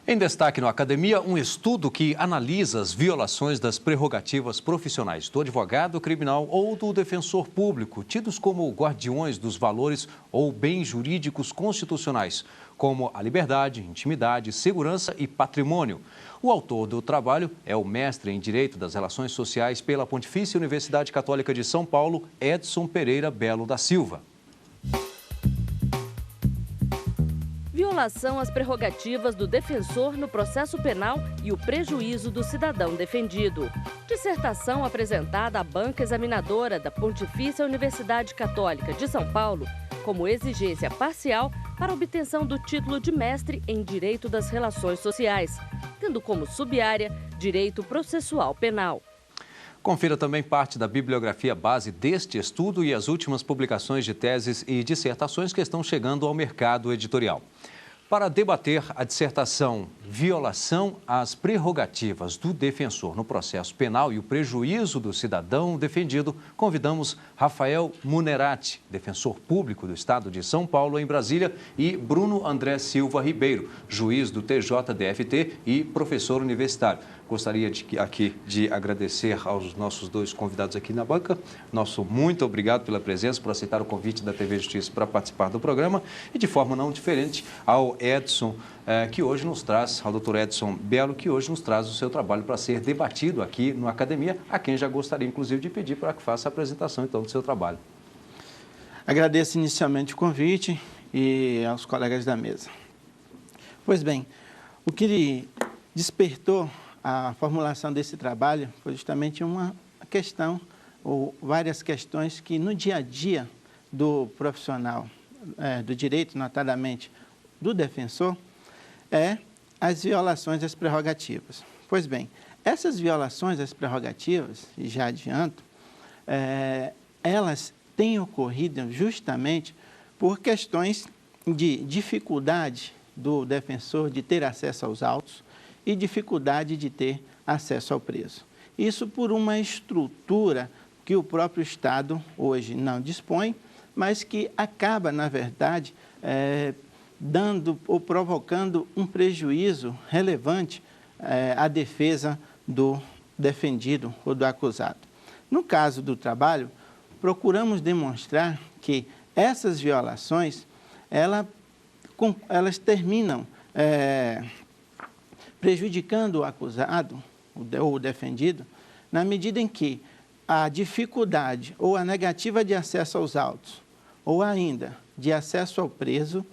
Em destaque no Academia, um estudo que analisa as violações das prerrogativas profissionais do advogado criminal ou do defensor público, tidos como guardiões dos valores ou bens jurídicos constitucionais, como a liberdade, intimidade, segurança e patrimônio. O autor do trabalho é o mestre em Direito das Relações Sociais pela Pontifícia Universidade Católica de São Paulo, Edson Pereira Belo da Silva. Violação às prerrogativas do defensor no processo penal e o prejuízo do cidadão defendido. Dissertação apresentada à banca examinadora da Pontifícia Universidade Católica de São Paulo como exigência parcial para a obtenção do título de mestre em Direito das Relações Sociais, tendo como subárea Direito Processual Penal. Confira também parte da bibliografia base deste estudo e as últimas publicações de teses e dissertações que estão chegando ao mercado editorial. Para debater a dissertação Violação às prerrogativas do defensor no processo penal e o prejuízo do cidadão defendido, convidamos Rafael Munerati, defensor público do Estado de São Paulo, em Brasília, e Bruno André Silva Ribeiro, juiz do TJDFT e professor universitário. Gostaria aqui de agradecer aos nossos dois convidados aqui na banca. Nosso muito obrigado pela presença, por aceitar o convite da TV Justiça para participar do programa e, de forma não diferente, ao Edson, que hoje nos traz, ao doutor Edson Belo, que hoje nos traz o seu trabalho para ser debatido aqui no Academia, a quem já gostaria, inclusive, de pedir para que faça a apresentação, então, do seu trabalho. Agradeço inicialmente o convite e aos colegas da mesa. Pois bem, o que despertou a formulação desse trabalho foi justamente uma questão, ou várias questões que no dia a dia do profissional do direito, notadamente do defensor, as violações às prerrogativas. Pois bem, essas violações às prerrogativas, e já adianto, elas têm ocorrido justamente por questões de dificuldade do defensor de ter acesso aos autos e dificuldade de ter acesso ao preso. Isso por uma estrutura que o próprio Estado hoje não dispõe, mas que acaba, na verdade, dando ou provocando um prejuízo relevante à defesa do defendido ou do acusado. No caso do trabalho, procuramos demonstrar que essas violações, elas terminam prejudicando o acusado ou o defendido, na medida em que a dificuldade ou a negativa de acesso aos autos, ou ainda de acesso ao preso,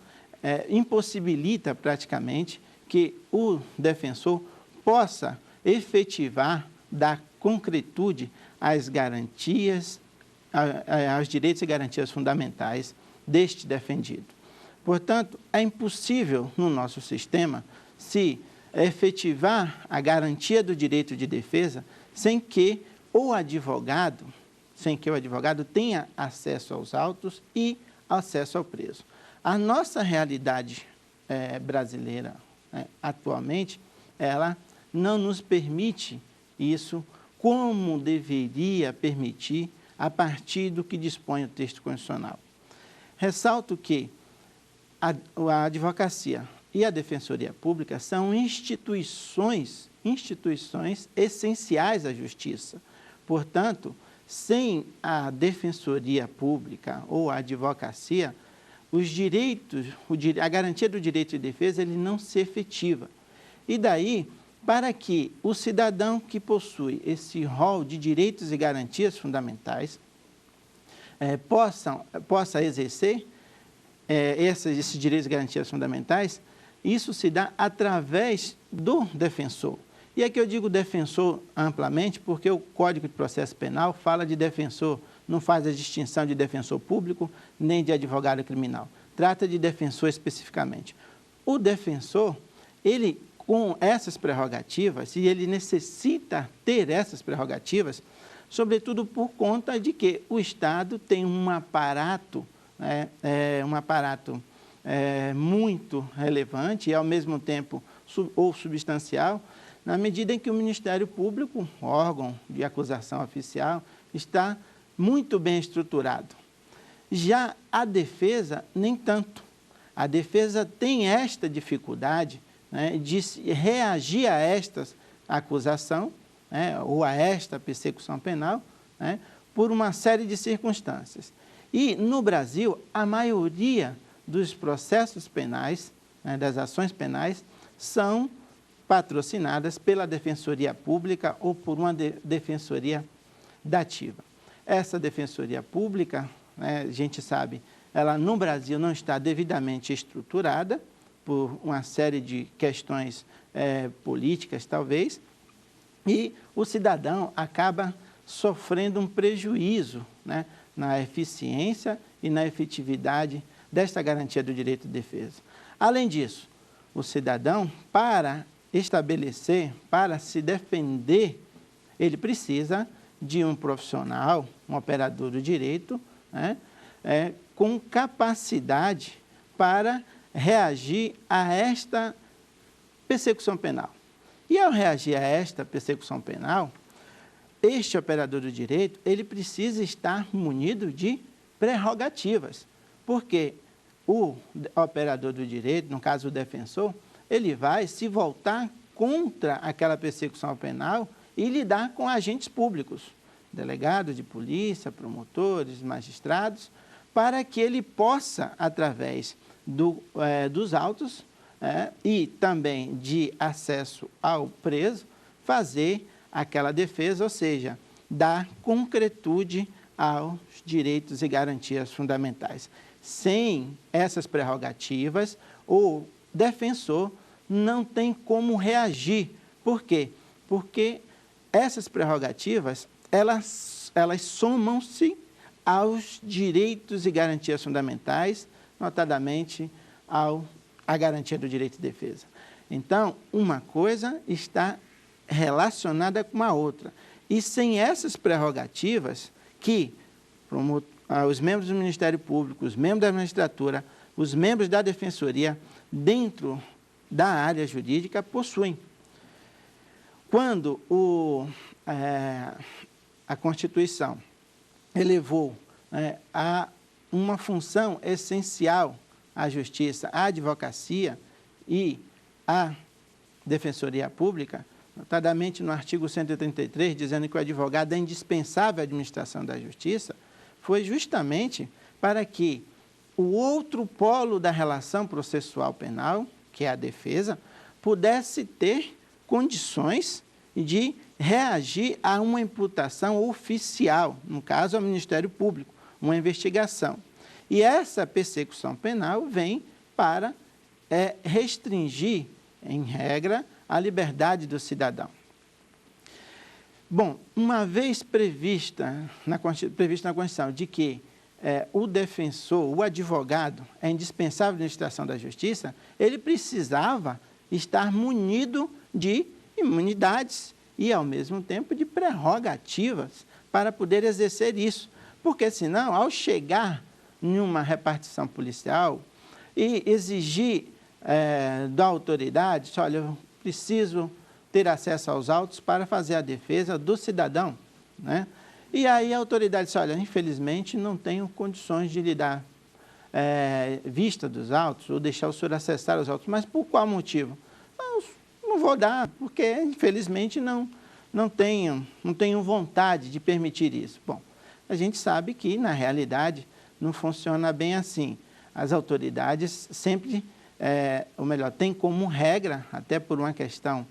impossibilita praticamente que o defensor possa efetivar, dar concretude às garantias, aos direitos e garantias fundamentais deste defendido. Portanto, é impossível no nosso sistema se efetivar a garantia do direito de defesa sem que o advogado tenha acesso aos autos e acesso ao preso. A nossa realidade brasileira atualmente, ela não nos permite isso como deveria permitir a partir do que dispõe o texto constitucional. Ressalto que a advocacia e a Defensoria Pública são instituições essenciais à justiça. Portanto, sem a Defensoria Pública ou a advocacia, os direitos, a garantia do direito de defesa, ele não se efetiva. E daí, para que o cidadão que possui esse rol de direitos e garantias fundamentais possa exercer esses direitos e garantias fundamentais, isso se dá através do defensor. E aqui eu digo defensor amplamente porque o Código de Processo Penal fala de defensor, não faz a distinção de defensor público nem de advogado criminal. Trata de defensor especificamente. O defensor, ele com essas prerrogativas, e ele necessita ter essas prerrogativas, sobretudo por conta de que o Estado tem um aparato, muito relevante e, ao mesmo tempo, substancial, na medida em que o Ministério Público, órgão de acusação oficial, está muito bem estruturado. Já a defesa, nem tanto. A defesa tem esta dificuldade né, de reagir a esta acusação, né, ou a esta persecução penal, né, por uma série de circunstâncias. E, no Brasil, a maioria dos processos penais, né, das ações penais, são patrocinadas pela Defensoria Pública ou por uma defensoria dativa. Essa Defensoria Pública, né, a gente sabe, ela no Brasil não está devidamente estruturada por uma série de questões políticas, talvez, e o cidadão acaba sofrendo um prejuízo, né, na eficiência e na efetividade desta garantia do direito de defesa. Além disso, o cidadão, para estabelecer, para se defender, ele precisa de um profissional, um operador do direito, né, com capacidade para reagir a esta persecução penal. E ao reagir a esta persecução penal, este operador do direito, ele precisa estar munido de prerrogativas, porque o operador do direito, no caso o defensor, ele vai se voltar contra aquela persecução penal e lidar com agentes públicos, delegados de polícia, promotores, magistrados, para que ele possa, através dos autos e também de acesso ao preso, fazer aquela defesa, ou seja, dar concretude aos direitos e garantias fundamentais. Sem essas prerrogativas, o defensor não tem como reagir. Por quê? Porque essas prerrogativas, elas somam-se aos direitos e garantias fundamentais, notadamente à garantia do direito de defesa. Então, uma coisa está relacionada com a outra. E sem essas prerrogativas que os membros do Ministério Público, os membros da magistratura, os membros da Defensoria, dentro da área jurídica, possuem. Quando a Constituição elevou a uma função essencial à Justiça, à Advocacia e à Defensoria Pública, notadamente no artigo 133, dizendo que o advogado é indispensável à administração da Justiça, foi justamente para que o outro polo da relação processual penal, que é a defesa, pudesse ter condições de reagir a uma imputação oficial, no caso ao Ministério Público, uma investigação. E essa persecução penal vem para restringir, em regra, a liberdade do cidadão. Bom, uma vez prevista na Constituição de que o defensor, o advogado, é indispensável à administração da Justiça, ele precisava estar munido de imunidades e, ao mesmo tempo, de prerrogativas para poder exercer isso. Porque, senão, ao chegar em uma repartição policial e exigir da autoridade, olha, eu preciso ter acesso aos autos para fazer a defesa do cidadão, né? E aí a autoridade diz, olha, infelizmente não tenho condições de lhe dar vista dos autos ou deixar o senhor acessar os autos. Mas por qual motivo? Não vou dar, porque infelizmente não tenho vontade de permitir isso. Bom, a gente sabe que na realidade não funciona bem assim. As autoridades sempre, ou melhor, têm como regra, até por uma questão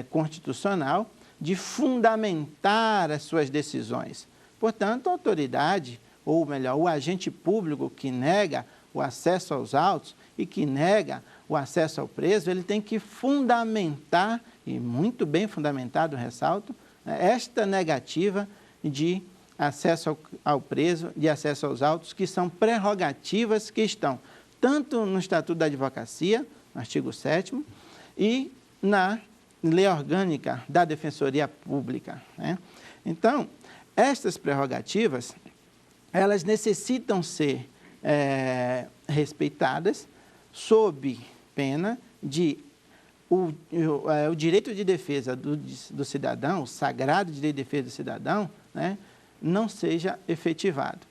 constitucional, de fundamentar as suas decisões. Portanto, a autoridade, ou melhor, o agente público que nega o acesso aos autos e que nega o acesso ao preso, ele tem que fundamentar, e muito bem fundamentado, ressalto, esta negativa de acesso ao preso, de acesso aos autos, que são prerrogativas que estão tanto no Estatuto da Advocacia, no artigo 7º, e na Lei Orgânica da Defensoria Pública, né? Então, estas prerrogativas, elas necessitam ser respeitadas sob pena de o direito de defesa do cidadão, o sagrado direito de defesa do cidadão, né, não seja efetivado.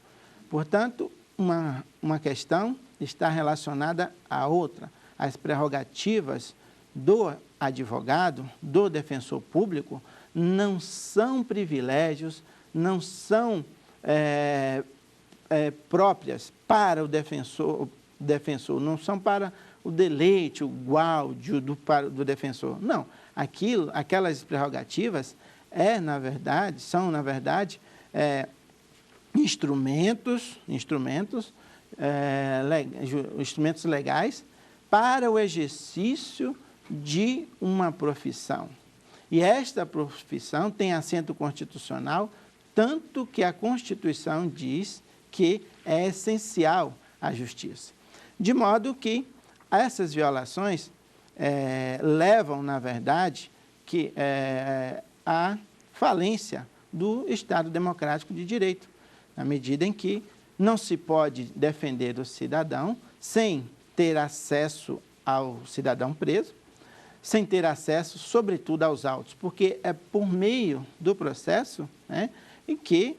Portanto, uma questão está relacionada à outra. As prerrogativas do advogado, do defensor público, não são privilégios, não são próprias para o defensor, não são para o deleite, o gáudio do defensor. Não, aquelas prerrogativas são, na verdade, instrumentos legais para o exercício de uma profissão. E esta profissão tem assento constitucional, tanto que a Constituição diz que é essencial a justiça. De modo que essas violações levam, na verdade, à falência do Estado Democrático de Direito, na medida em que não se pode defender o cidadão sem ter acesso ao cidadão preso, sem ter acesso, sobretudo, aos autos, porque é por meio do processo, né, em que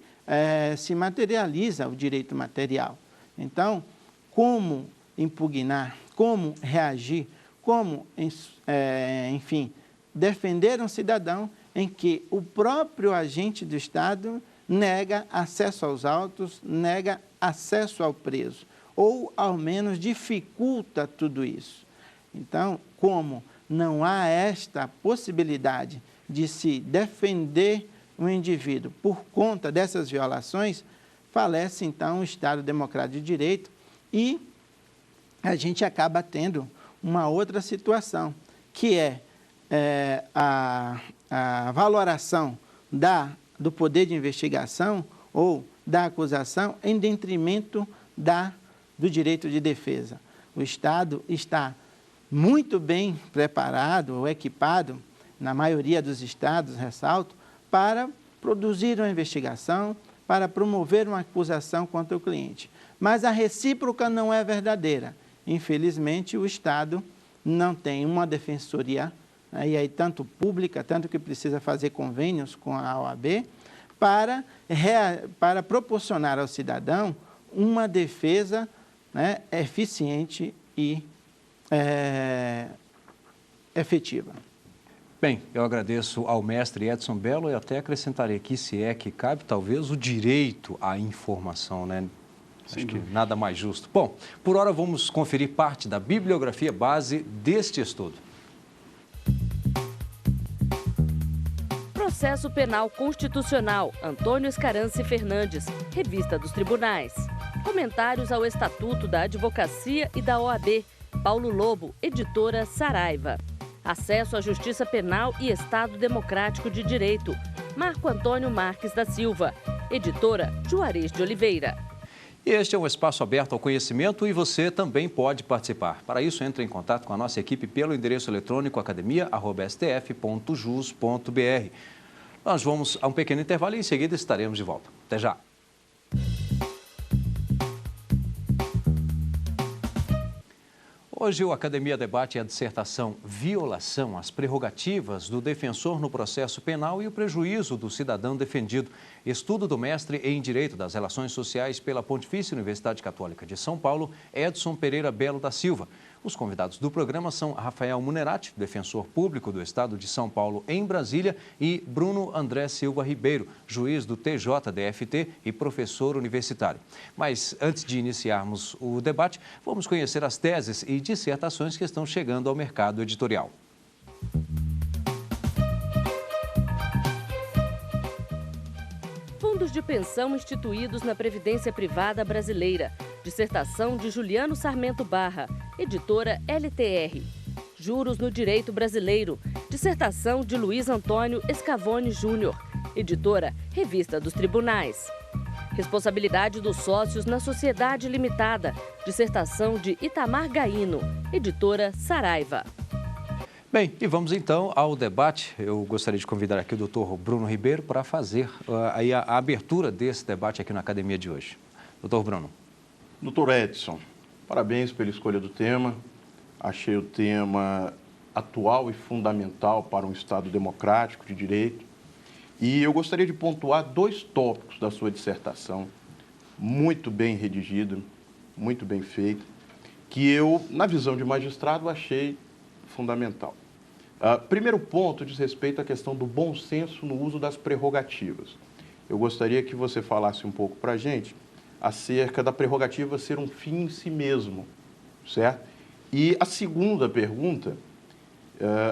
se materializa o direito material. Então, como impugnar, como reagir, como, enfim, defender um cidadão em que o próprio agente do Estado nega acesso aos autos, nega acesso ao preso, ou, ao menos, dificulta tudo isso. Então, como não há esta possibilidade de se defender um indivíduo por conta dessas violações, falece, então, o Estado Democrático de Direito e a gente acaba tendo uma outra situação, que é a valoração do poder de investigação ou da acusação em detrimento do direito de defesa. O Estado está muito bem preparado ou equipado, na maioria dos estados, ressalto, para produzir uma investigação, para promover uma acusação contra o cliente. Mas a recíproca não é verdadeira. Infelizmente, o Estado não tem uma defensoria, e aí tanto pública, tanto que precisa fazer convênios com a OAB, para proporcionar ao cidadão uma defesa, né, eficiente e efetiva. Bem, eu agradeço ao mestre Edson Bello e até acrescentarei aqui, se é que cabe, talvez o direito à informação, né? Acho que nada mais justo. Bom, por hora vamos conferir parte da bibliografia base deste estudo. Processo Penal Constitucional, Antônio Escarance Fernandes, Revista dos Tribunais. Comentários ao Estatuto da Advocacia e da OAB, Paulo Lobo, editora Saraiva. Acesso à Justiça Penal e Estado Democrático de Direito, Marco Antônio Marques da Silva, editora Juarez de Oliveira. Este é um espaço aberto ao conhecimento e você também pode participar. Para isso, entre em contato com a nossa equipe pelo endereço eletrônico academia@stf.jus.br. Nós vamos a um pequeno intervalo e em seguida estaremos de volta. Até já! Hoje o Academia debate a dissertação Violação às prerrogativas do defensor no processo penal e o prejuízo do cidadão defendido. Estudo do mestre em Direito das Relações Sociais pela Pontifícia Universidade Católica de São Paulo, Edson Pereira Belo da Silva. Os convidados do programa são Rafael Munerati, defensor público do Estado de São Paulo em Brasília, e Bruno André Silva Ribeiro, juiz do TJDFT e professor universitário. Mas antes de iniciarmos o debate, vamos conhecer as teses e dissertações que estão chegando ao mercado editorial. Fundos de pensão instituídos na Previdência Privada Brasileira. Dissertação de Juliano Sarmento Barra, editora LTR. Juros no Direito Brasileiro. Dissertação de Luiz Antônio Escavone Júnior, editora Revista dos Tribunais. Responsabilidade dos sócios na Sociedade Limitada. Dissertação de Itamar Gaino, editora Saraiva. Bem, e vamos então ao debate. Eu gostaria de convidar aqui o doutor Bruno Ribeiro para fazer aí a abertura desse debate aqui na academia de hoje. Doutor Bruno. Doutor Edson, parabéns pela escolha do tema. Achei o tema atual e fundamental para um Estado democrático de direito. E eu gostaria de pontuar 2 tópicos da sua dissertação, muito bem redigida, muito bem feita, que eu, na visão de magistrado, achei fundamental. Primeiro ponto diz respeito à questão do bom senso no uso das prerrogativas. Eu gostaria que você falasse um pouco para a gente acerca da prerrogativa ser um fim em si mesmo, certo? E a segunda pergunta,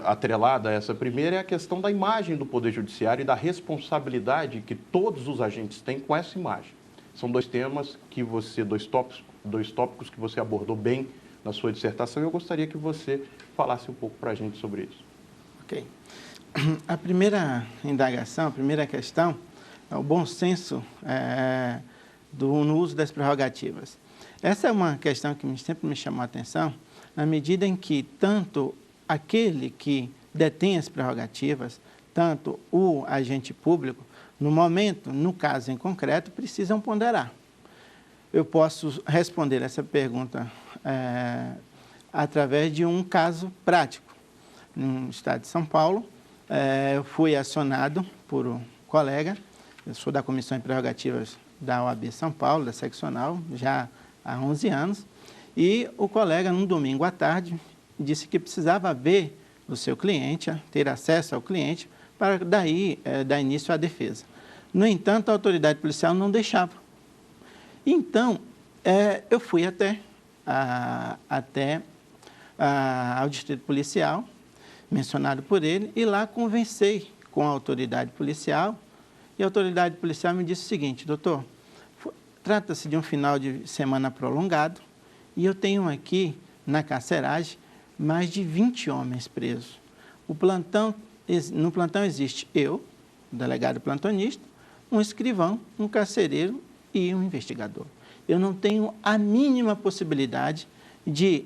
atrelada a essa primeira, é a questão da imagem do Poder Judiciário e da responsabilidade que todos os agentes têm com essa imagem. São dois temas que dois tópicos que você abordou bem na sua dissertação, e eu gostaria que você falasse um pouco para a gente sobre isso. Ok. A primeira indagação, a primeira questão é o bom senso no uso das prerrogativas. Essa é uma questão que sempre me chamou a atenção, na medida em que tanto aquele que detém as prerrogativas, tanto o agente público, no momento, no caso em concreto, precisam ponderar. Eu posso responder essa pergunta através de um caso prático. No estado de São Paulo, eu fui acionado por um colega, eu sou da Comissão de Prerrogativas da OAB São Paulo, da seccional, já há 11 anos, e o colega, num domingo à tarde, disse que precisava ver o seu cliente, ter acesso ao cliente, para daí dar início à defesa. No entanto, a autoridade policial não deixava. Então, eu fui até ao distrito policial, mencionado por ele, e lá conversei com a autoridade policial, e a autoridade policial me disse o seguinte: doutor, trata-se de um final de semana prolongado, e eu tenho aqui, na carceragem, mais de 20 homens presos. No plantão existe eu, delegado plantonista, um escrivão, um carcereiro e um investigador. Eu não tenho a mínima possibilidade de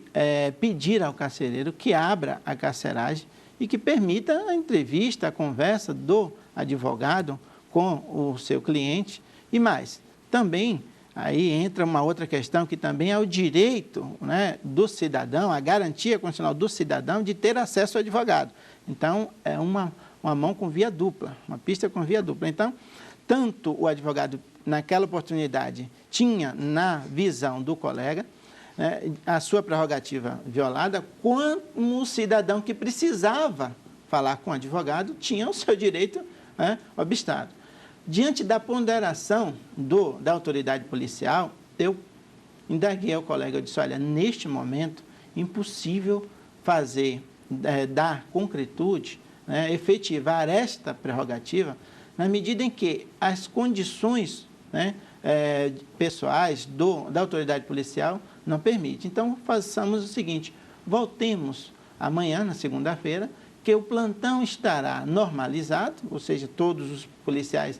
pedir ao carcereiro que abra a carceragem e que permita a entrevista, a conversa do advogado com o seu cliente. E mais, também aí entra uma outra questão que também é o direito, né, do cidadão, a garantia constitucional do cidadão de ter acesso ao advogado. Então, é uma mão com via dupla, uma pista com via dupla. Então, tanto o advogado, naquela oportunidade, tinha na visão do colega, né, a sua prerrogativa violada, quanto o cidadão que precisava falar com o advogado tinha o seu direito, né, obstado. Diante da ponderação da autoridade policial, eu indaguei ao colega, eu disse: olha, neste momento, impossível dar concretude, né, efetivar esta prerrogativa, na medida em que as condições, né, pessoais da autoridade policial não permitem. Então, façamos o seguinte: voltemos amanhã, na segunda-feira, que o plantão estará normalizado, ou seja, todos os policiais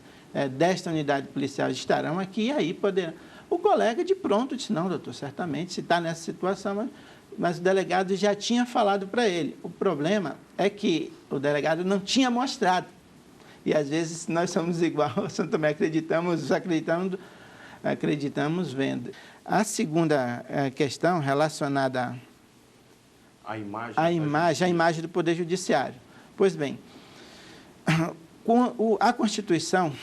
desta unidade policial estarão aqui, e aí poderão. O colega de pronto disse: não, doutor, certamente, se está nessa situação, mas o delegado já tinha falado para ele. O problema é que o delegado não tinha mostrado. E, às vezes, nós somos igual, também acreditamos vendo. A segunda questão relacionada à imagem do Poder Judiciário. Pois bem, a Constituição,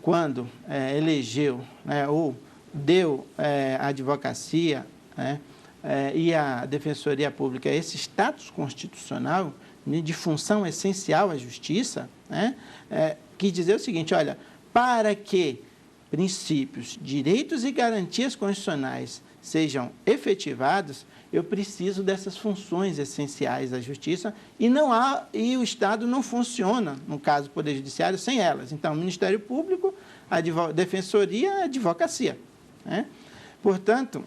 quando elegeu, né, ou deu à advocacia, né, e à Defensoria Pública esse status constitucional de função essencial à justiça, né, que dizer o seguinte: olha, para que princípios, direitos e garantias constitucionais sejam efetivados, eu preciso dessas funções essenciais à justiça, e o Estado não funciona, no caso do Poder Judiciário, sem elas. Então, o Ministério Público, a Defensoria, a advocacia, né? Portanto,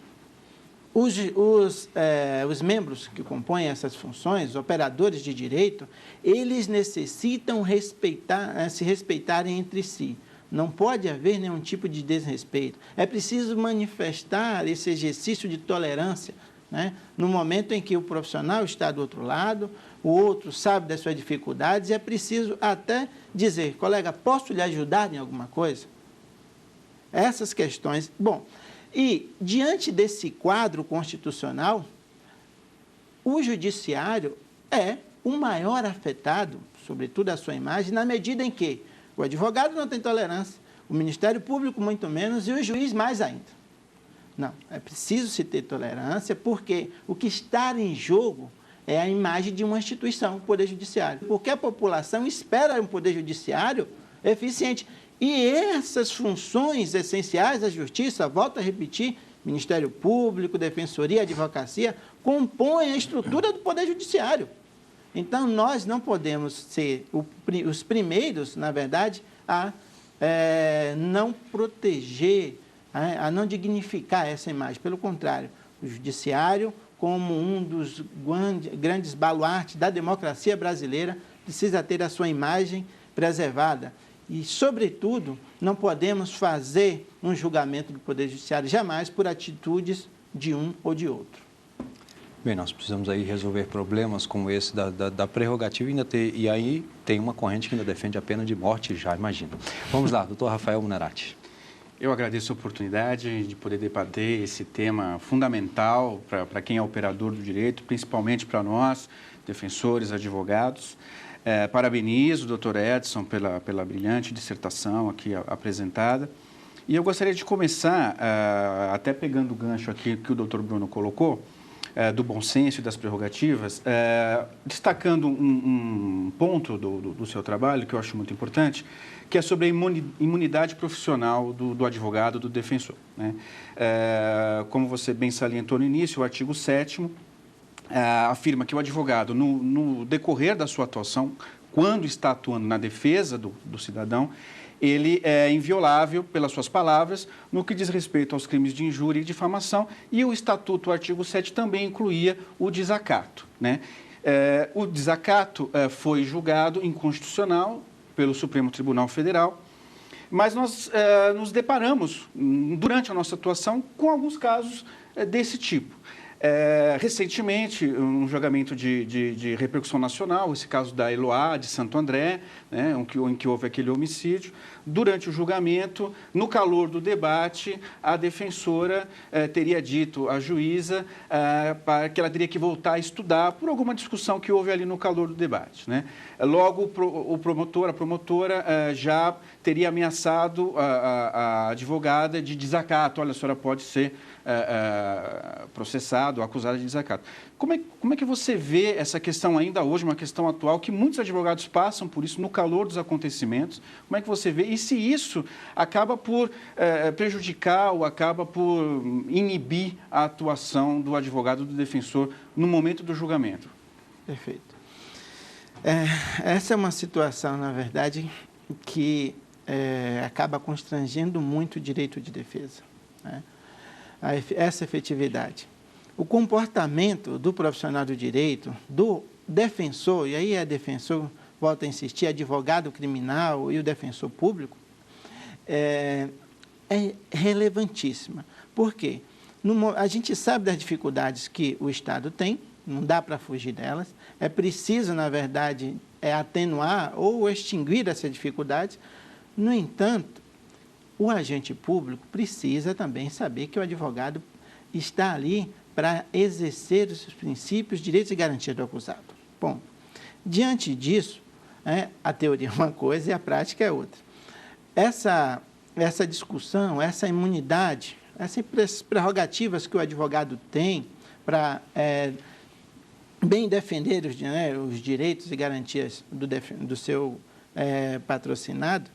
os membros que compõem essas funções, os operadores de direito, eles necessitam se respeitarem entre si. Não pode haver nenhum tipo de desrespeito. É preciso manifestar esse exercício de tolerância, né, no momento em que o profissional está do outro lado, o outro sabe das suas dificuldades, e é preciso até dizer: colega, posso lhe ajudar em alguma coisa? Essas questões. Bom, e diante desse quadro constitucional, o judiciário é o maior afetado, sobretudo a sua imagem, na medida em que o advogado não tem tolerância, o Ministério Público muito menos, e o juiz mais ainda. Não, é preciso se ter tolerância, porque o que está em jogo é a imagem de uma instituição, o Poder Judiciário. Porque a população espera um Poder Judiciário eficiente. E essas funções essenciais da Justiça, volto a repetir, Ministério Público, Defensoria, Advocacia, compõem a estrutura do Poder Judiciário. Então, nós não podemos ser os primeiros, na verdade, a não proteger, a não dignificar essa imagem. Pelo contrário, o Judiciário, como um dos grandes baluartes da democracia brasileira, precisa ter a sua imagem preservada. E, sobretudo, não podemos fazer um julgamento do Poder Judiciário jamais por atitudes de um ou de outro. Bem, nós precisamos aí resolver problemas como esse da prerrogativa e aí tem uma corrente que ainda defende a pena de morte, já imagino. Vamos lá, doutor Rafael Munnerati. Eu agradeço a oportunidade de poder debater esse tema fundamental para quem é operador do direito, principalmente para nós, defensores, advogados. Parabenizo o doutor Edson pela brilhante dissertação aqui apresentada. E eu gostaria de começar, até pegando o gancho aqui que o doutor Bruno colocou, do bom senso e das prerrogativas, destacando um ponto do seu trabalho que eu acho muito importante, que é sobre a imunidade profissional do advogado, do defensor, né? Como você bem salientou no início, o artigo 7º afirma que o advogado, no decorrer da sua atuação, quando está atuando na defesa do cidadão, ele é inviolável pelas suas palavras no que diz respeito aos crimes de injúria e difamação, e o Estatuto, o artigo 7, também incluía o desacato, né? O desacato foi julgado inconstitucional pelo Supremo Tribunal Federal, mas nós nos deparamos, durante a nossa atuação, com alguns casos desse tipo. Recentemente, um julgamento de repercussão nacional, esse caso da Eloá, de Santo André, né, em que houve aquele homicídio. Durante o julgamento, no calor do debate, a defensora teria dito à juíza que ela teria que voltar a estudar por alguma discussão que houve ali no calor do debate, né? Logo, a promotora já teria ameaçado a advogada de desacato. Olha, a senhora pode ser processado, acusado de desacato. Como é que você vê essa questão ainda hoje, uma questão atual, que muitos advogados passam por isso no calor dos acontecimentos? Como é que você vê? E se isso acaba por prejudicar ou acaba por inibir a atuação do advogado, do defensor, no momento do julgamento? Perfeito. Essa é uma situação, na verdade, que acaba constrangendo muito o direito de defesa, né? Essa efetividade. O comportamento do profissional do direito, do defensor, e aí defensor, volto a insistir, advogado criminal e o defensor público, é relevantíssima. Por quê? A gente sabe das dificuldades que o Estado tem, não dá para fugir delas, é preciso, na verdade, atenuar ou extinguir essas dificuldades. No entanto, o agente público precisa também saber que o advogado está ali para exercer os princípios, direitos e garantias do acusado. Bom, diante disso, a teoria é uma coisa e a prática é outra. Essa discussão, essa imunidade, essas prerrogativas que o advogado tem para bem defender os direitos e garantias do seu patrocinado,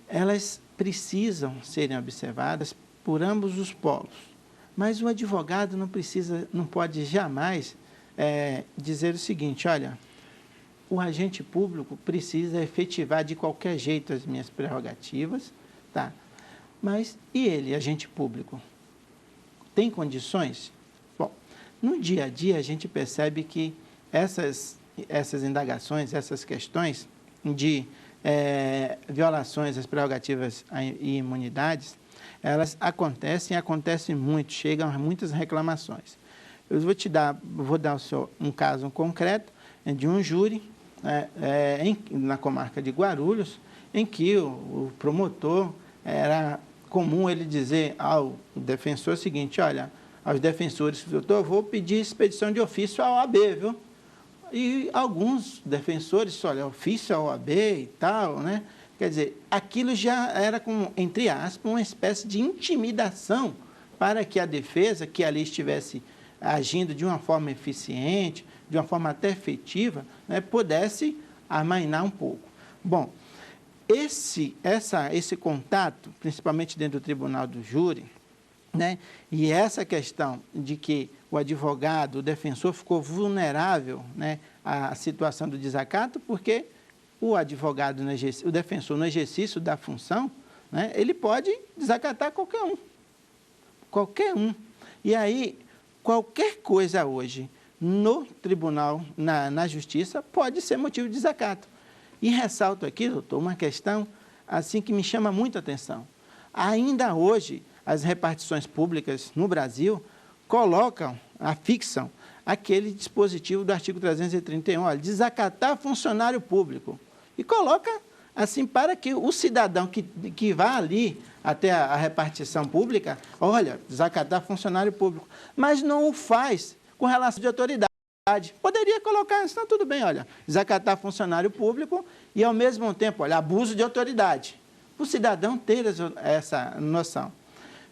elas precisam serem observadas por ambos os polos. Mas o advogado não pode jamais dizer o seguinte: olha, o agente público precisa efetivar de qualquer jeito as minhas prerrogativas, tá? Mas e ele, agente público, tem condições? Bom, no dia a dia a gente percebe que essas indagações, essas questões de violações às prerrogativas e imunidades, elas acontecem muito, chegam a muitas reclamações. Eu vou dar um caso concreto de um júri na comarca de Guarulhos, em que o promotor, era comum ele dizer ao defensor o seguinte: olha, aos defensores, doutor, vou pedir expedição de ofício à OAB, viu? E alguns defensores, olha, ofício à OAB e tal, né? Quer dizer, aquilo já era, entre aspas, uma espécie de intimidação para que a defesa, que ali estivesse agindo de uma forma eficiente, de uma forma até efetiva, né, pudesse amainar um pouco. Bom, esse contato, principalmente dentro do tribunal do júri, né, e essa questão de que o advogado, o defensor, ficou vulnerável, né, à situação do desacato, porque o advogado, o defensor, no exercício da função, né, ele pode desacatar qualquer um. Qualquer um. E aí, qualquer coisa hoje no tribunal, na justiça, pode ser motivo de desacato. E ressalto aqui, doutor, uma questão assim que me chama muita atenção. Ainda hoje, as repartições públicas no Brasil afixam aquele dispositivo do artigo 331, olha, desacatar funcionário público. E coloca assim para que o cidadão que vá ali até a repartição pública, olha, desacatar funcionário público, mas não o faz com relação de autoridade. Poderia colocar, então tudo bem, olha, desacatar funcionário público e, ao mesmo tempo, olha, abuso de autoridade. O cidadão ter essa noção.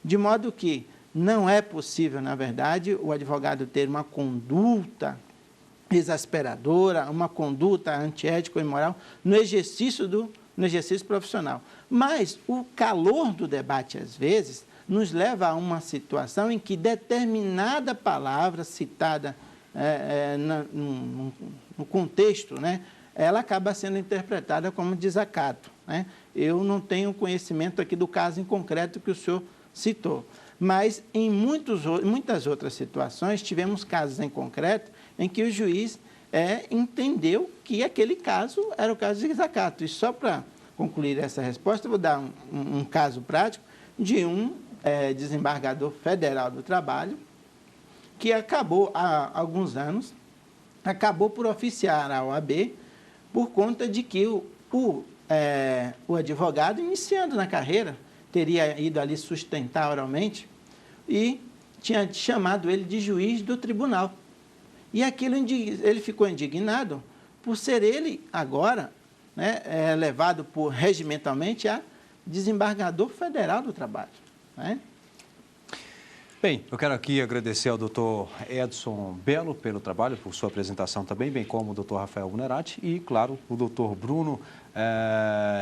De modo que não é possível, na verdade, o advogado ter uma conduta exasperadora, uma conduta antiética ou imoral no exercício profissional. Mas o calor do debate, às vezes, nos leva a uma situação em que determinada palavra citada no contexto, né, ela acaba sendo interpretada como desacato, né? Eu não tenho conhecimento aqui do caso em concreto que o senhor citou, mas em muitas outras situações tivemos casos em concreto em que o juiz entendeu que aquele caso era o caso de desacato. E só para concluir essa resposta, eu vou dar um caso prático de um desembargador federal do trabalho que acabou, há alguns anos, por oficiar a OAB por conta de que o advogado, iniciando na carreira, teria ido ali sustentar oralmente e tinha chamado ele de juiz do tribunal. E aquilo ele ficou indignado por ser ele agora, né, levado regimentalmente a desembargador federal do trabalho, né? Bem, eu quero aqui agradecer ao doutor Edson Belo pelo trabalho, por sua apresentação também, bem como o doutor Rafael Bunerati e, claro, o doutor Bruno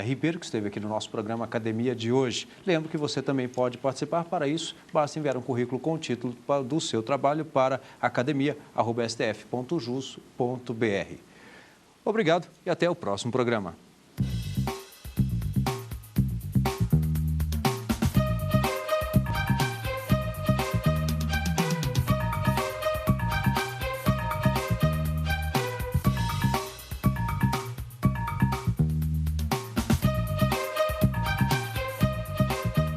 Ribeiro, que esteve aqui no nosso programa Academia de hoje. Lembro que você também pode participar. Para isso, basta enviar um currículo com o título do seu trabalho para academia@stf.jus.br. Obrigado e até o próximo programa.